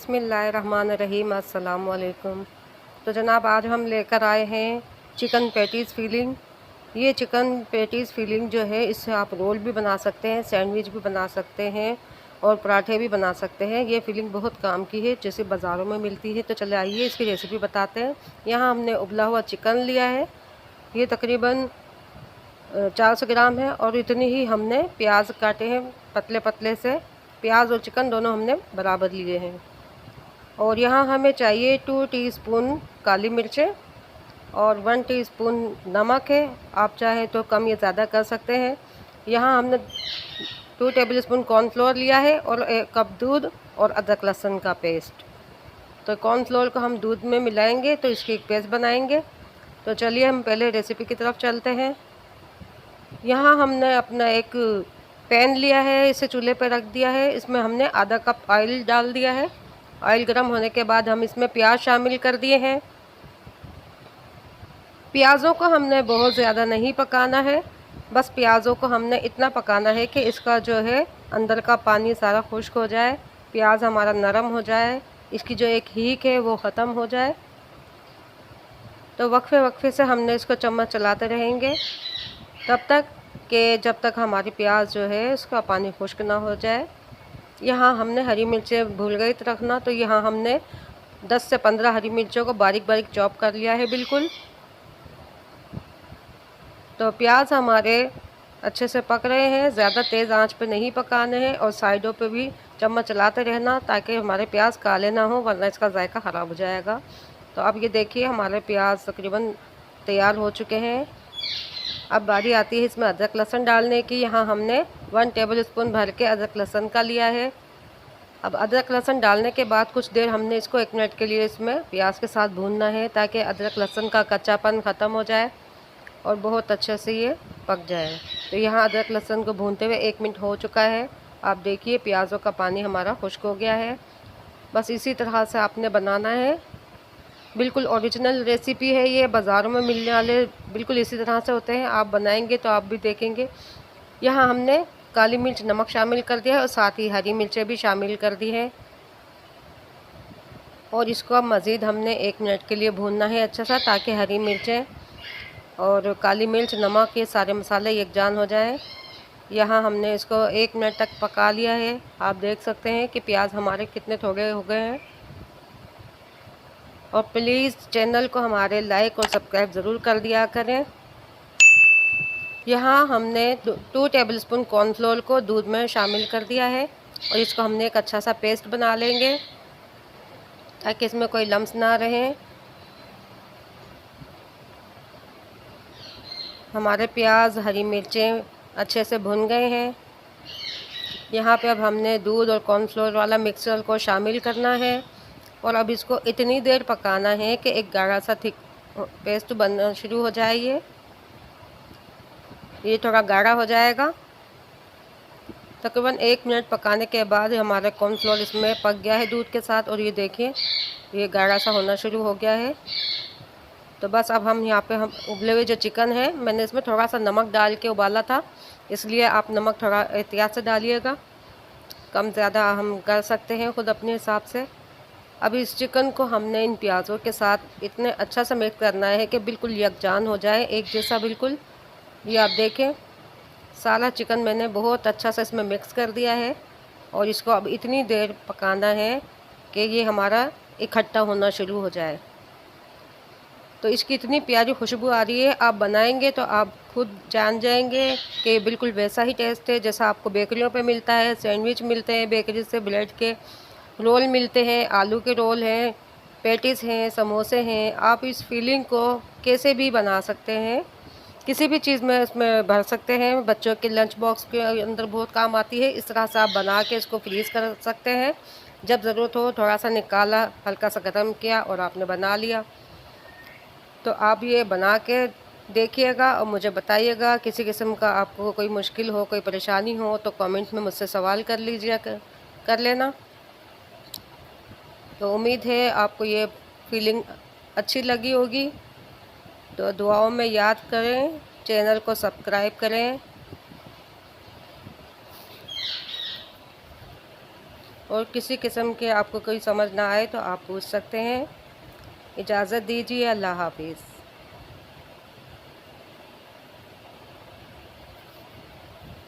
बिस्मिल्लाहिर्रहमानिर्रहीम। अस्सलाम वालेकुम। तो जनाब आज हम लेकर आए हैं चिकन पैटीज़ फीलिंग। ये चिकन पैटीज़ फीलिंग जो है इससे आप रोल भी बना सकते हैं, सैंडविच भी बना सकते हैं और पराठे भी बना सकते हैं। ये फीलिंग बहुत काम की है जैसे बाज़ारों में मिलती है। तो चले आइए इसकी रेसिपी बताते हैं। यहाँ हमने उबला हुआ चिकन लिया है, ये तकरीबन 400 ग्राम है और इतनी ही हमने प्याज काटे हैं पतले पतले से। प्याज और चिकन दोनों हमने बराबर लिए हैं। और यहाँ हमें चाहिए 2 टीस्पून काली मिर्चें और 1 टीस्पून नमक है। आप चाहें तो कम या ज़्यादा कर सकते हैं। यहाँ हमने 2 टेबलस्पून कॉर्नफ्लोर लिया है और 1 कप दूध और अदरक लहसुन का पेस्ट। तो कॉर्नफ्लोर को हम दूध में मिलाएंगे तो इसकी एक पेस्ट बनाएंगे। तो चलिए हम पहले रेसिपी की तरफ चलते हैं। यहाँ हमने अपना एक पैन लिया है, इसे चूल्हे पर रख दिया है। इसमें हमने आधा कप ऑयल डाल दिया है। ऑयल गर्म होने के बाद हम इसमें प्याज शामिल कर दिए हैं। प्याज़ों को हमने बहुत ज़्यादा नहीं पकाना है, बस प्याज़ों को हमने इतना पकाना है कि इसका जो है अंदर का पानी सारा खुश्क हो जाए, प्याज हमारा नरम हो जाए, इसकी जो एक हीक है वो ख़त्म हो जाए। तो वक्फे वक्फे से हमने इसको चम्मच चलाते रहेंगे तब तक कि जब तक हमारी प्याज जो है उसका पानी खुश्क ना हो जाए। यहाँ हमने हरी मिर्चें भूल गई तो रखना, तो यहाँ हमने 10 से 15 हरी मिर्चों को बारीक बारीक चॉप कर लिया है बिल्कुल। तो प्याज हमारे अच्छे से पक रहे हैं, ज़्यादा तेज़ आंच पे नहीं पकाने हैं और साइडों पे भी चम्मच चलाते रहना ताकि हमारे प्याज काले ना हो, वरना इसका जायका ख़राब हो जाएगा। तो अब ये देखिए हमारे प्याज तकरीबन तैयार हो चुके हैं। अब बारी आती है इसमें अदरक लहसुन डालने की। यहाँ हमने 1 टेबलस्पून भर के अदरक लहसुन का लिया है। अब अदरक लहसुन डालने के बाद कुछ देर हमने इसको 1 मिनट के लिए इसमें प्याज के साथ भूनना है ताकि अदरक लहसुन का कच्चापन ख़त्म हो जाए और बहुत अच्छे से ये पक जाए। तो यहाँ अदरक लहसुन को भूनते हुए 1 मिनट हो चुका है। आप देखिए प्याज़ों का पानी हमारा खुश्क हो गया है। बस इसी तरह से आपने बनाना है। बिल्कुल ओरिजिनल रेसिपी है ये, बाज़ारों में मिलने वाले बिल्कुल इसी तरह से होते हैं। आप बनाएंगे तो आप भी देखेंगे। यहाँ हमने काली मिर्च नमक शामिल कर दिया है और साथ ही हरी मिर्चें भी शामिल कर दी हैं और इसको अब मज़ीद हमने 1 मिनट के लिए भूनना है अच्छा सा, ताकि हरी मिर्चें और काली मिर्च नमक ये सारे मसाले यकजान हो जाएं। यहाँ हमने इसको 1 मिनट तक पका लिया है। आप देख सकते हैं कि प्याज हमारे कितने थोड़े हो गए हैं। और प्लीज़ चैनल को हमारे लाइक और सब्सक्राइब ज़रूर कर दिया करें। यहाँ हमने 2 टेबलस्पून कॉर्नफ्लोर को दूध में शामिल कर दिया है और इसको हमने एक अच्छा सा पेस्ट बना लेंगे ताकि इसमें कोई लम्स ना रहे। हमारे प्याज हरी मिर्चें अच्छे से भुन गए हैं। यहाँ पे अब हमने दूध और कॉर्नफ्लोर वाला मिक्सचर को शामिल करना है और अब इसको इतनी देर पकाना है कि एक गाढ़ा सा थिक पेस्ट बनना शुरू हो जाए। ये थोड़ा गाढ़ा हो जाएगा। तकरीबन 1 मिनट पकाने के बाद हमारा कॉर्नफ्लोर इसमें पक गया है दूध के साथ और ये देखिए ये गाढ़ा सा होना शुरू हो गया है। तो बस अब हम यहाँ पे हम उबले हुए जो चिकन है, मैंने इसमें थोड़ा सा नमक डाल के उबाला था, इसलिए आप नमक थोड़ा एहतियात से डालिएगा, कम ज़्यादा हम कर सकते हैं खुद अपने हिसाब से। अब इस चिकन को हमने इन प्याज़ों के साथ इतने अच्छा सा मिक्स करना है कि बिल्कुल यकजान हो जाए, एक जैसा बिल्कुल। ये आप देखें सारा चिकन मैंने बहुत अच्छा सा इसमें मिक्स कर दिया है और इसको अब इतनी देर पकाना है कि ये हमारा इकट्ठा होना शुरू हो जाए। तो इसकी इतनी प्यारी खुशबू आ रही है, आप बनाएंगे तो आप खुद जान जाएंगे कि बिल्कुल वैसा ही टेस्ट है जैसा आपको बेकरियों पे मिलता है। सैंडविच मिलते हैं बेकरी से, ब्रेड के रोल मिलते हैं, आलू के रोल हैं, पैटीज़ हैं, समोसे हैं। आप इस फीलिंग को कैसे भी बना सकते हैं, किसी भी चीज़ में इसमें भर सकते हैं। बच्चों के लंच बॉक्स के अंदर बहुत काम आती है। इस तरह से आप बना के इसको फ्रीज़ कर सकते हैं। जब ज़रूरत हो थोड़ा सा निकाला, हल्का सा गर्म किया और आपने बना लिया। तो आप ये बना के देखिएगा और मुझे बताइएगा। किसी किस्म का आपको कोई मुश्किल हो, कोई परेशानी हो तो कमेंट में मुझसे सवाल कर लीजिए, कर लेना। तो उम्मीद है आपको ये फीलिंग अच्छी लगी होगी। तो दुआओं में याद करें, चैनल को सब्सक्राइब करें। और किसी किस्म के आपको कोई समझ ना आए तो आप पूछ सकते हैं। इजाज़त दीजिए, अल्लाह हाफ़िज़।